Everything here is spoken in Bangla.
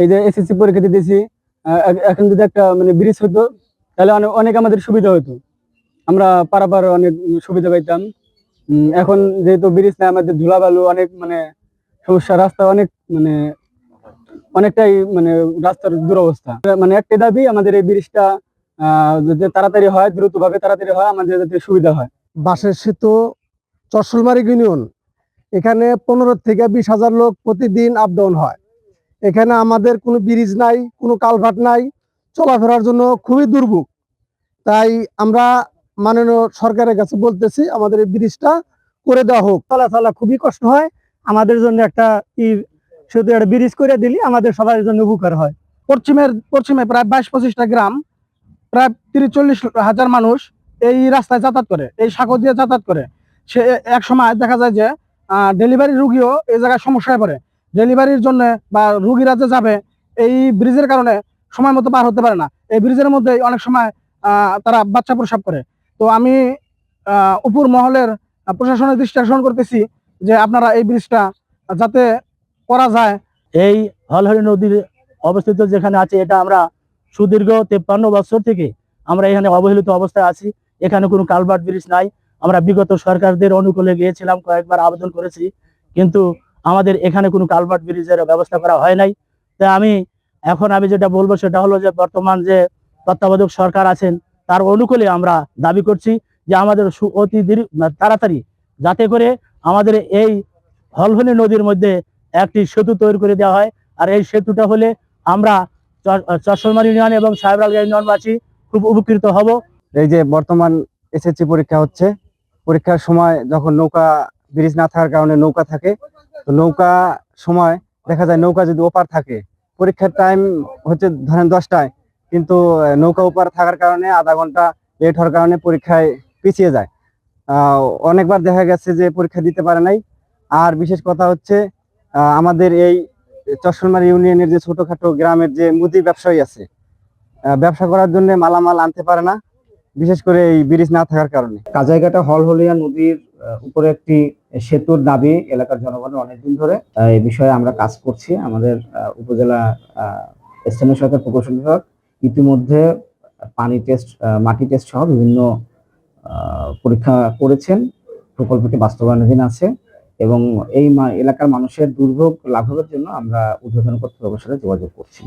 এই যে এসএসসি পরীক্ষা দিতেছি, এখন যদি একটা মানে ব্রিজ হতো তাহলে অনেক অনেক আমাদের সুবিধা হতো, আমরা পারাপার অনেক সুবিধা পাইতাম। এখন যেহেতু ব্রিজ নাই, আমাদের ধুলাবালু অনেক মানে সমস্যা, রাস্তা অনেক মানে অনেকটাই মানে রাস্তার দুরবস্থা। মানে একটাই দাবি, আমাদের এই ব্রিজটা যাতে তাড়াতাড়ি হয়, দ্রুত ভাবে তাড়াতাড়ি হয়, আমাদের যাতে সুবিধা হয়। বাঁশের সেতু চরসলমারি ইউনিয়ন, এখানে 15 থেকে 20,000 লোক প্রতিদিন আপ ডাউন হয়। এখানে আমাদের কোনো ব্রিজ নাই, কোনো কালভার্ট নাই, চলাফেরার জন্য খুবই দুর্ভোগ। তাই আমরা মাননীয় সরকারের কাছে বলতেছি আমাদের এই ব্রিজটা করে দেওয়া হোক। চলাচলা খুবই কষ্ট হয়, আমাদের জন্য একটা শুধু একটা ব্রিজ করে দিলে আমাদের সবার জন্য উপকার হয়। পশ্চিমে প্রায় 22-25টা গ্রাম, প্রায় 30-40 হাজার মানুষ এই রাস্তায় যাতায়াত করে, এই সাঁকো দিয়ে যাতায়াত করে। সে এক সময় দেখা যায় যে ডেলিভারি রুগীও এই জায়গায় সমস্যায় পড়ে। ডেলিভারির জন্য বা রুগীরা যে যাবে, এই ব্রিজের কারণে সময় মতো পার হতে পারে না। এই ব্রিজের মধ্যে অনেক সময় তারা বাচ্চা প্রসব করে। তো আমি উপর মহলের প্রশাসনের দৃষ্টি আকর্ষণ করতেছি যে আপনারা এই ব্রিজটা যাতে করা যায়। এই হলহরি নদীর অবস্থিত যেখানে আছে, এটা আমরা সুদীর্ঘ 53 বছর থেকে আমরা এখানে অবহেলিত অবস্থায় আছি। এখানে কোনো কালভার্ট ব্রিজ নাই। আমরা বিগত সরকারদের অনুকূলে গিয়েছিলাম, কয়েকবার আবেদন করেছি, কিন্তু আমাদের এখানে কোনো কালভার্ট ব্রিজের ব্যবস্থা করা হয় নাই। তাই আমি যেটা বলবো সেটা হলো যে বর্তমান যে তত্ত্বাবধায়ক সরকার আছেন তার অনুকূলে আমরা দাবি করছি যে আমাদের অতি তাড়াতাড়ি যাতে করে আমাদের এই হলহরি নদীর মধ্যে একটি সেতু তৈরি করে দেওয়া হয়। আর এই সেতুটা হলে আমরা চরসলমারি ইউনিয়ন এবং সাহেবরাল ইউনিয়নবাসী খুব উপকৃত হব। এই যে বর্তমান এসএসসি পরীক্ষা হচ্ছে, পরীক্ষার সময় যখন নৌকা ব্রিজ না থাকার কারণে নৌকা থাকে, তো নৌকা সময় দেখা যায় নৌকা যদি ওপার থাকে, পরীক্ষার টাইম হচ্ছে ধরেন 10টায়, কিন্তু নৌকা ওপার থাকার কারণে আধা ঘন্টা লেট হওয়ার কারণে পরীক্ষায় পিছিয়ে যায়। অনেকবার দেখা গেছে যে পরীক্ষা দিতে পারে নাই। আর বিশেষ কথা হচ্ছে আমাদের এই চরসলমারি ইউনিয়নের যে ছোটখাটো গ্রামের যে মুদি ব্যবসায়ী আছে, ব্যবসা করার জন্য মালামাল আনতে পারে না, বিশেষ করে এই ব্রিজ না থাকার কারণে। কাজাইঘাটা হলহলিয়া নদীর উপরে একটি সেতুর দাবি এলাকার জনগণের অনেকদিন ধরে। এই বিষয়ে আমরা কাজ করছি। আমাদের উপজেলা স্থানীয় সরকার প্রকৌশল বিভাগ ইতিমধ্যে পানি টেস্ট, মাটি টেস্ট সহ বিভিন্ন পরীক্ষা করেছেন। প্রকল্পটি বাস্তবায়নাধীন আছে এবং এই এলাকার মানুষের দুর্ভোগ লাঘবের জন্য আমরা ঊর্ধ্বতন কর্তৃপক্ষের সাথে যোগাযোগ করছি।